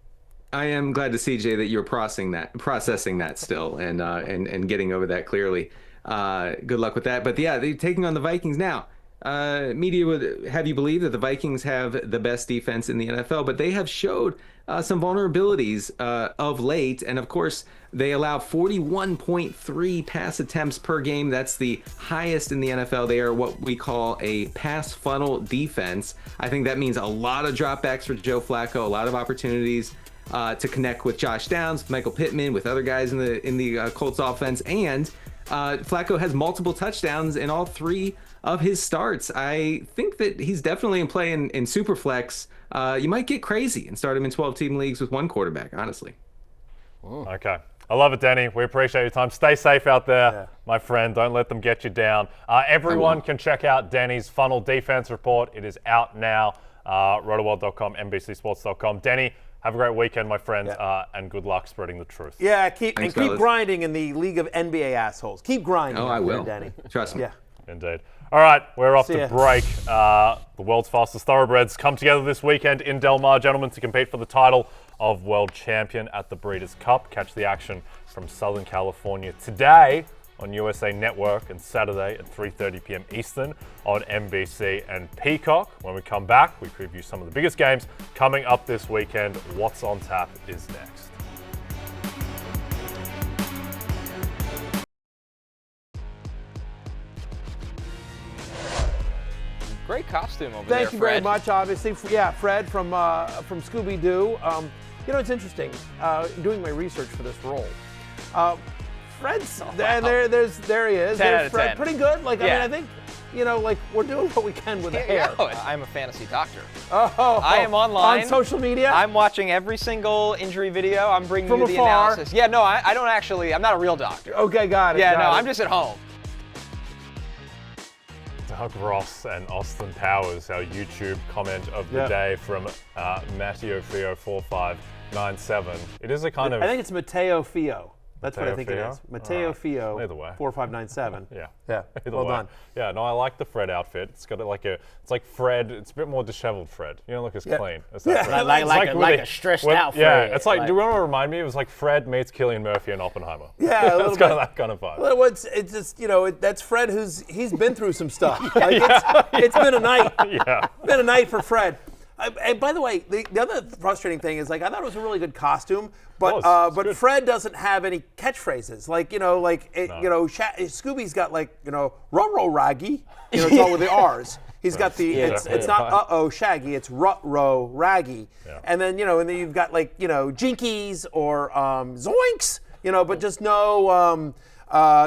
I am glad to see, Jay, that you're processing that still and getting over that clearly. Good luck with that. But yeah, they're taking on the Vikings now. Media would have you believe that the Vikings have the best defense in the NFL, but they have showed some vulnerabilities of late. And of course, they allow 41.3 pass attempts per game. That's the highest in the NFL. They are what we call a pass funnel defense. I think that means a lot of dropbacks for Joe Flacco, a lot of opportunities to connect with Josh Downs, Michael Pittman, with other guys in the Colts offense. And Flacco has multiple touchdowns in all 3 of his starts. I think that he's definitely in play in Superflex. You might get crazy and start him in 12-team leagues with one quarterback, honestly. Okay. I love it, Denny. We appreciate your time. Stay safe out there, my friend. Don't let them get you down. Everyone can check out Denny's Funnel Defense Report. It is out now. Rotoworld.com, NBCSports.com. Denny, have a great weekend, my friend, and good luck spreading the truth. Yeah, keep grinding in the League of NBA Assholes. Keep grinding. Oh, I will. Denny. Trust me. Yeah. Indeed. All right, we're off to break. The world's fastest thoroughbreds come together this weekend in Del Mar, gentlemen, to compete for the title of world champion at the Breeders' Cup. Catch the action from Southern California today on USA Network and Saturday at 3:30 p.m. Eastern on NBC and Peacock. When we come back, we preview some of the biggest games coming up this weekend. What's on tap is next. Great costume over there, Thank you very much, obviously. Yeah, Fred from Scooby-Doo. It's interesting, doing my research for this role. Fred's, there he is. 10 out of Fred, 10. Pretty good. I mean, I think, we're doing what we can with the hair. I'm a fantasy doctor. I am online. On social media? I'm watching every single injury video. I'm bringing From you the afar? analysis. Yeah, no, I don't actually, I'm not a real doctor. Okay, got it. Yeah, got no, it. I'm just at home. Doug Ross and Austin Powers, our YouTube comment of the day from Matteo Fio 4597. It is a kind of. I think it's Mateo Fio. That's Mateo what I think Fio? it is. Mateo Fio. Either way. 4597. Yeah. Well Either way. done. Yeah, no, I like the Fred outfit. It's got it's like Fred. It's a bit more disheveled Fred. You don't look as clean as that Fred. Like a stressed out Fred. Yeah, it's like, do you want to remind me? It was like Fred meets Cillian Murphy and Oppenheimer. Yeah, a little it's kind of that kind of vibe. Well, it's just, that's Fred he's been through some stuff. Like, it's been a night. Yeah. Been a night for Fred. And by the way, the other frustrating thing is, like, I thought it was a really good costume, but Fred doesn't have any catchphrases. Like, Scooby's got, like, ruh-roh raggy. It's all with the R's. He's got the it's not uh-oh Shaggy, it's ruh-roh raggy. Yeah. And then and then you've got, like, Jinkies or Zoinks. But just no.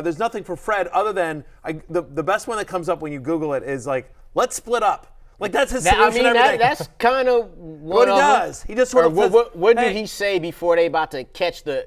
There's nothing for Fred other than the best one that comes up when you Google it is, like, let's split up. Like, that's his solution. That's kind of what he does. He just sort of says, what did he say before they about to catch the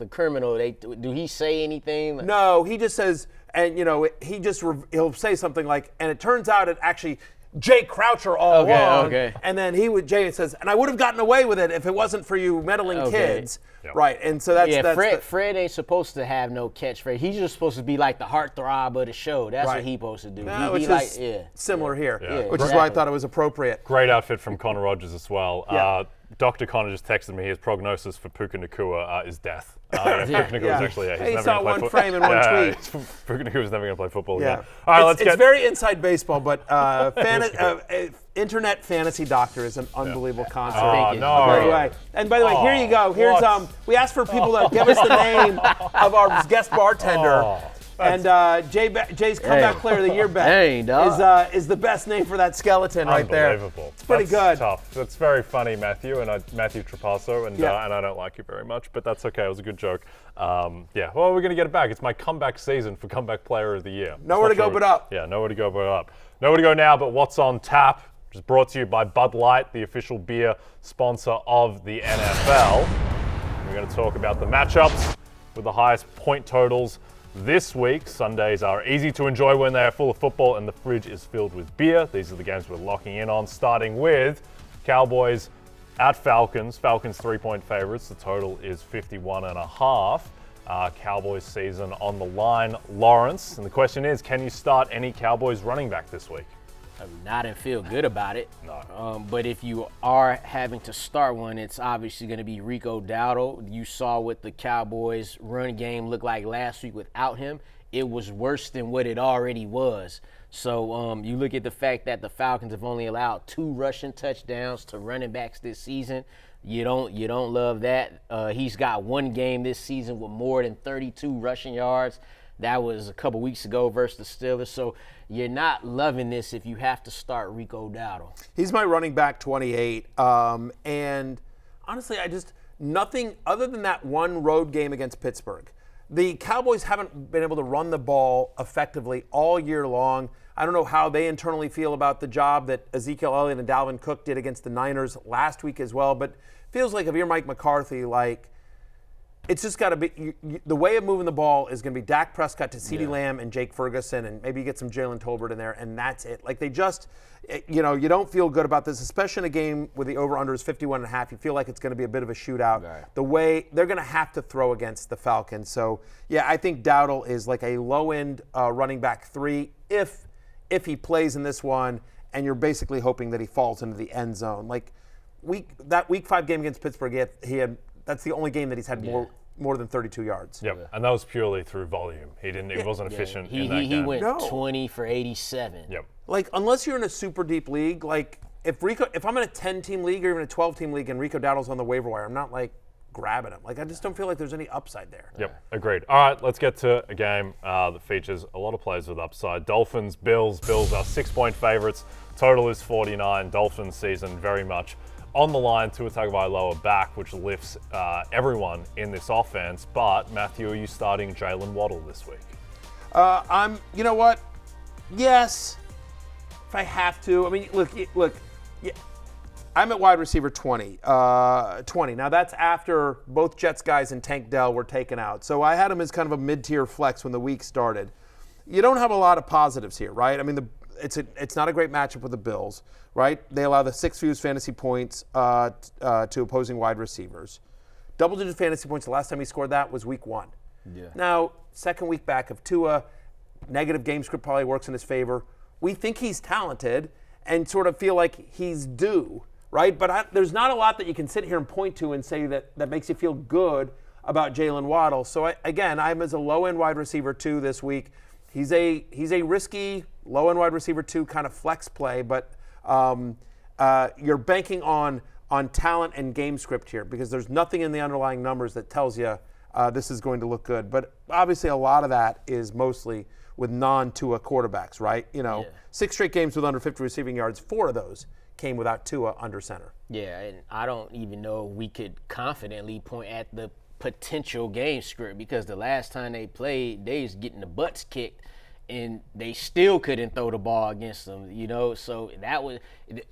criminal? Do he say anything? No, he just says, and he'll say something like, and it turns out it actually Jay Croucher all along. Okay. And then Jay says, and I would have gotten away with it if it wasn't for you meddling kids. Yep. Right. And so that's Fred ain't supposed to have no catchphrase. He's just supposed to be like the heartthrob of the show. That's what he's supposed to do. Which is similar here, which is why I thought it was appropriate. Great outfit from Connor Rogers as well. Yeah. Dr. Connor just texted me his prognosis for Puka Nacua is death. Puka Nacua is actually, he's never saw going to one play frame in one tweet. Puka Nacua is never going to play football again. All right, it's very inside baseball, but internet fantasy doctor is an unbelievable concept. And by the way, here you go. Here's we asked for people to give us the name of our guest bartender. And Jay's comeback player of the year bet is the best name for that skeleton right there. Unbelievable. It's pretty good. Tough. That's very funny, Matthew, and Matthew Trapasso, and I don't like you very much, but that's okay. It was a good joke. Well, we're going to get it back. It's my comeback season for comeback player of the year. Nowhere to go but up. Yeah, nowhere to go but up. Nowhere to go now but what's on tap, which is brought to you by Bud Light, the official beer sponsor of the NFL. We're going to talk about the matchups with the highest point totals this week. Sundays are easy to enjoy when they are full of football and the fridge is filled with beer. These are the games we're locking in on, starting with Cowboys at Falcons. Falcons 3-point favorites. The total is 51.5. Cowboys season on the line. Lawrence, and the question is, can you start any Cowboys running back this week? Not and feel good about it. No. But if you are having to start one, it's obviously going to be Rico Dowdle. You saw what the Cowboys' run game looked like last week without him. It was worse than what it already was. So you look at the fact that the Falcons have only allowed 2 rushing touchdowns to running backs this season. You don't love that. He's got 1 game this season with more than 32 rushing yards. That was a couple weeks ago versus the Steelers. So you're not loving this if you have to start Rico Dowdle. He's my running back 28. And honestly, nothing other than that one road game against Pittsburgh. The Cowboys haven't been able to run the ball effectively all year long. I don't know how they internally feel about the job that Ezekiel Elliott and Dalvin Cook did against the Niners last week as well. But it feels like if you're Mike McCarthy, like, it's just got to be the way of moving the ball is going to be Dak Prescott to CeeDee Lamb and Jake Ferguson, and maybe you get some Jalen Tolbert in there, and that's it. Like, they just, you don't feel good about this, especially in a game where the over/under is 51.5. You feel like it's going to be a bit of a shootout. Right. The way they're going to have to throw against the Falcons. So, I think Dowdle is like a low-end running back 3 if he plays in this one, and you're basically hoping that he falls into the end zone. Like, that Week 5 game against Pittsburgh, that's the only game that he's had more than 32 yards. Yep, and that was purely through volume. He wasn't efficient in that game. He went 20 for 87. Yep. Like, unless you're in a super deep league, like if I'm in a 10-team league or even a 12-team league and Rico Dowdle's on the waiver wire, I'm not like grabbing him. Like, I just don't feel like there's any upside there. Yep, agreed. All right, let's get to a game that features a lot of players with upside. Dolphins, Bills. Bills are 6-point favorites. Total is 49. Dolphins season very much on the line. Tua Tagovailoa back, which lifts everyone in this offense. But, Matthew, are you starting Jaylen Waddle this week? You know what? Yes, if I have to. I mean, look. Yeah, I'm at wide receiver 20. Now, that's after both Jets guys and Tank Dell were taken out. So I had him as kind of a mid-tier flex when the week started. You don't have a lot of positives here, right? I mean, it's not a great matchup with the Bills, right? They allow the 6th fewest fantasy points to opposing wide receivers. Double-digit fantasy points, the last time he scored that was week 1. Yeah. Now, second week back of Tua, negative game script probably works in his favor. We think he's talented and sort of feel like he's due, right? But there's not a lot that you can sit here and point to and say that makes you feel good about Jaylen Waddle. So I'm as a low-end wide receiver 2 this week. He's a risky low-end wide receiver 2 kind of flex play, but you're banking on talent and game script here because there's nothing in the underlying numbers that tells you this is going to look good. But obviously a lot of that is mostly with non-Tua quarterbacks, right? 6 straight games with under 50 receiving yards, 4 of those came without Tua under center. Yeah, and I don't even know we could confidently point at the potential game script because the last time they played, they was getting the butts kicked and they still couldn't throw the ball against them, So that was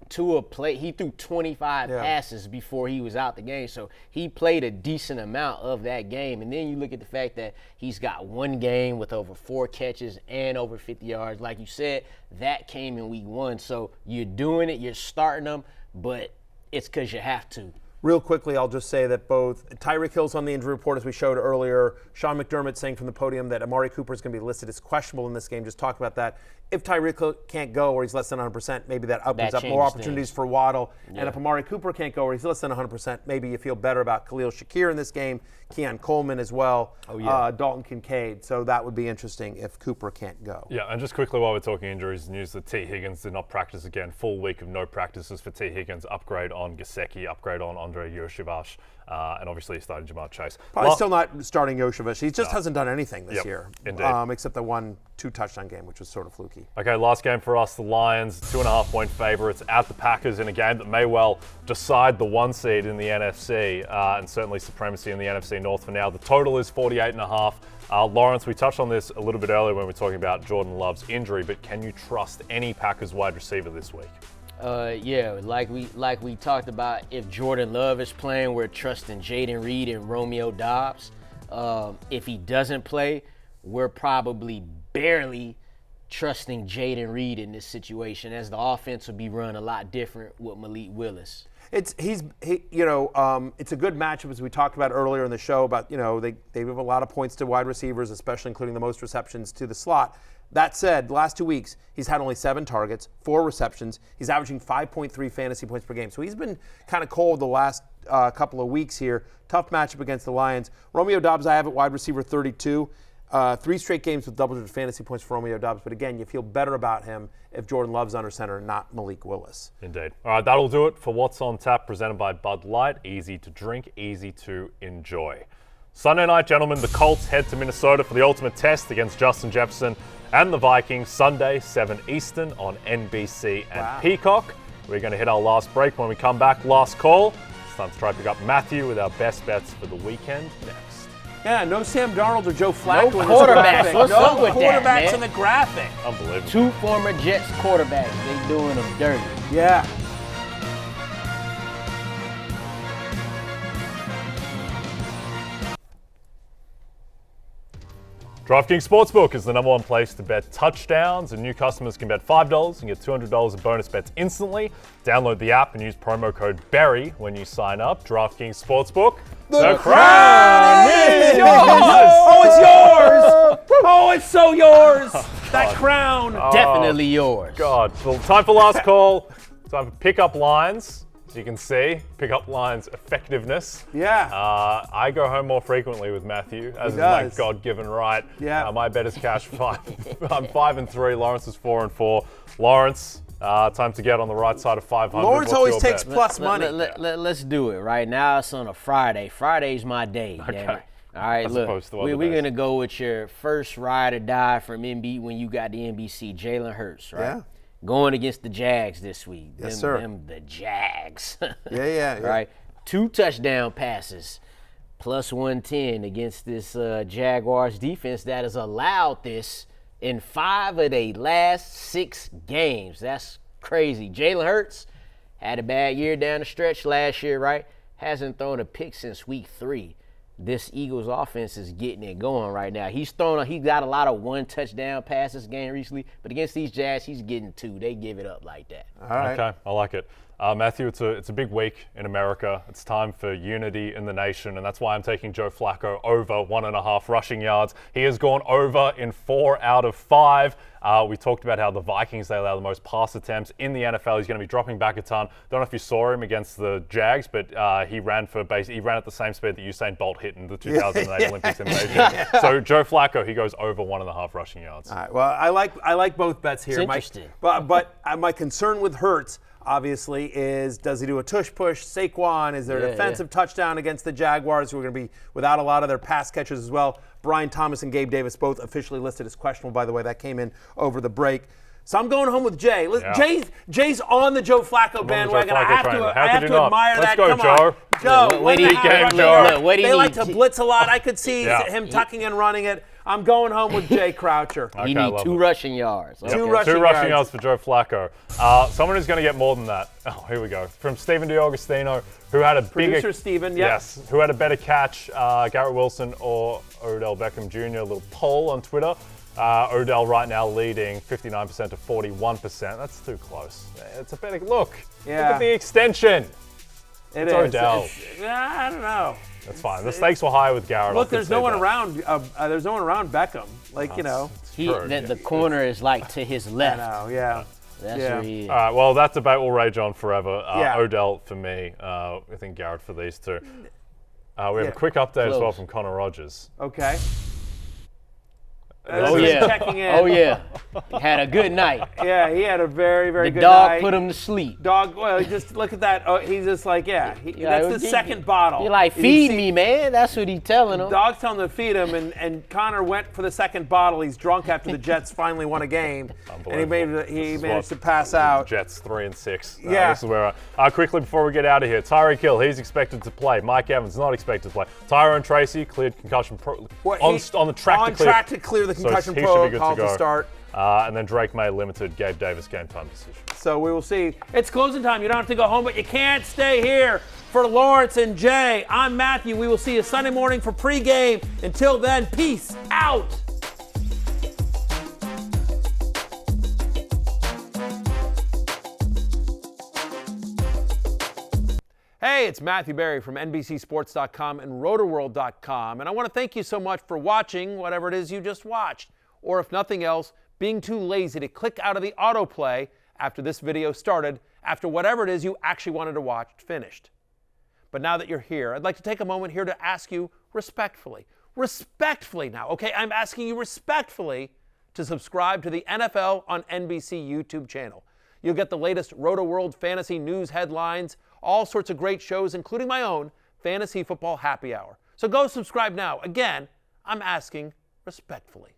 Tua play. He threw 25 passes before he was out the game, so he played a decent amount of that game. And then you look at the fact that he's got 1 game with over 4 catches and over 50 yards. Like you said, that came in week 1. So you're doing it, you're starting them, but it's because you have to. Real quickly, I'll just say that both Tyreek Hill's on the injury report, as we showed earlier. Sean McDermott saying from the podium that Amari Cooper is going to be listed as questionable in this game. Just talk about that. If Tyreek Hill can't go or he's less than 100%, maybe that opens up more opportunities for Waddle. Yeah. And if Amari Cooper can't go or he's less than 100%, maybe you feel better about Khalil Shakir in this game, Keon Coleman as well, Dalton Kincaid. So that would be interesting if Cooper can't go. Yeah, and just quickly while we're talking injuries, news that T. Higgins did not practice again. Full week of no practices for T. Higgins. Upgrade on Gesicki, upgrade on Andre Yoshivash, and obviously he started Jamar Chase. Probably still not starting Yoshivash. He just hasn't done anything this year. Indeed. Except the 1-2 touchdown game, which was sort of fluky. Okay, last game for us, the Lions, 2.5-point favorites at the Packers in a game that may well decide the 1 seed in the NFC, and certainly supremacy in the NFC North for now. The total is 48.5. Lawrence, we touched on this a little bit earlier when we were talking about Jordan Love's injury, but can you trust any Packers wide receiver this week? Yeah, like we talked about, if Jordan Love is playing, we're trusting Jaden Reed and Romeo Doubs. If he doesn't play, we're probably barely trusting Jaden Reed in this situation, as the offense will be run a lot different with Malik Willis. It's a good matchup, as we talked about earlier in the show about, they give a lot of points to wide receivers, especially including the most receptions to the slot. That said, the last 2 weeks, he's had only 7 targets, 4 receptions. He's averaging 5.3 fantasy points per game. So he's been kind of cold the last couple of weeks here. Tough matchup against the Lions. Romeo Doubs, I have at wide receiver 32. 3 straight games with double-digit fantasy points for Romeo Doubs. But again, you feel better about him if Jordan Love's under center, not Malik Willis. Indeed. All right, that'll do it for What's on Tap, presented by Bud Light. Easy to drink, easy to enjoy. Sunday night, gentlemen, the Colts head to Minnesota for the ultimate test against Justin Jefferson and the Vikings. Sunday, 7 Eastern on NBC and Peacock. We're going to hit our last break. When we come back, last call. It's time to try to pick up Matthew with our best bets for the weekend next. Yeah, no Sam Darnold or Joe Flacco. No quarterbacks. What's up with that, quarterbacks man? in the graphic. Unbelievable. 2 former Jets quarterbacks. They doing them dirty. Yeah. DraftKings Sportsbook is the #1 place to bet touchdowns, and new customers can bet $5 and get $200 in bonus bets instantly. Download the app and use promo code BERRY when you sign up. DraftKings Sportsbook. The crown is yours! Oh, it's yours! Oh, it's so yours! That crown! Definitely yours. God. Well, time for last call. Time for pickup lines. As you can see, pickup lines effectiveness. Yeah. I go home more frequently with Matthew, as is my God-given right. Yeah. My bet is cash 5. I'm 5-3. Lawrence is 4-4. Lawrence, time to get on the right side of 500. Lawrence always takes bet? plus money. Let's do it. Right now, it's on a Friday. Friday's my day. Okay. Damn it. All right, As look, opposed to other we're days. going to go with your first ride or die from NB when you got the NBC, Jalen Hurts, right? Yeah. Going against the Jags this week. Yes, sir. Them the Jags. Yeah. Right? 2 touchdown passes, plus 110 against this Jaguars defense that has allowed this in 5 of their last 6 games. That's crazy. Jalen Hurts had a bad year down the stretch last year, right? Hasn't thrown a pick since week 3. this Eagles offense is getting it going right now. He got a lot of 1 touchdown passes game recently, but against these Jazz, he's getting 2. They give it up like that. All right. Okay, I like it. Matthew, it's a big week in America. It's time for unity in the nation, and that's why I'm taking Joe Flacco over 1.5 rushing yards. He has gone over in 4 out of 5. We talked about how the Vikings, they allow the most pass attempts in the NFL. He's going to be dropping back a ton. Don't know if you saw him against the Jags, but he ran at the same speed that Usain Bolt hit in the 2008 Olympics in Beijing. So Joe Flacco, he goes over 1.5 rushing yards. All right. Well, I like both bets here. It's interesting. But my concern with Hurts, obviously, is does he do a tush push? Saquon, is there a defensive touchdown against the Jaguars, who are going to be without a lot of their pass catchers as well? Brian Thomas and Gabe Davis both officially listed as questionable, by the way. That came in over the break. So I'm going home with Jay. Jay's on the Joe Flacco bandwagon. I have to admire that. Let's go, Joe. Joe, they like to blitz a lot. I could see him tucking and running it. I'm going home with Jay Croucher. You need 2 rushing yards. Yep. 2 rushing yards for Joe Flacco. Someone who's going to get more than that. Oh, here we go. From Stephen DiAugustino, who had a Producer Stephen, yes, who had a better catch, Garrett Wilson or Odell Beckham Jr. A little poll on Twitter. Odell right now leading 59% to 41%. That's too close. It's a better look. Yeah. Look at the extension. It's Odell. I don't know. That's fine. The stakes were high with Garrett. Look, there's no one around. There's no one around Beckham. The corner is like to his left. I know. Yeah. That's where he is. All right. Well, that debate will rage on forever. Odell for me. I think Garrett for these two. We have a quick update as well from Connor Rogers. Okay. Checking in. Oh yeah, he had a good night. Yeah, he had a very, very good night. The dog put him to sleep. Well, just look at that. Oh, he's just like, that's the second bottle. You're like, feed me, man. That's what he's telling him. Dog's telling him to feed him, and Connor went for the second bottle. He's drunk after the Jets finally won a game, and he managed to pass out. Jets 3-6. Yeah. This is where quickly before we get out of here, Tyreek Hill, he's expected to play. Mike Evans not expected to play. Tyrone Tracy cleared concussion on the track to clear the concussion protocol to start. And then Drake May limited Gabe Davis game time decision. So we will see. It's closing time. You don't have to go home, but you can't stay here. For Lawrence and Jay, I'm Matthew. We will see you Sunday morning for pregame. Until then, peace out. Hey, it's Matthew Berry from NBCSports.com and RotoWorld.com, and I want to thank you so much for watching whatever it is you just watched, or if nothing else, being too lazy to click out of the autoplay after this video started, after whatever it is you actually wanted to watch finished. But now that you're here, I'd like to take a moment here to ask you respectfully now, okay? I'm asking you respectfully to subscribe to the NFL on NBC YouTube channel. You'll get the latest RotoWorld fantasy news headlines, all sorts of great shows, including my own Fantasy Football Happy Hour. So go subscribe now. Again, I'm asking respectfully.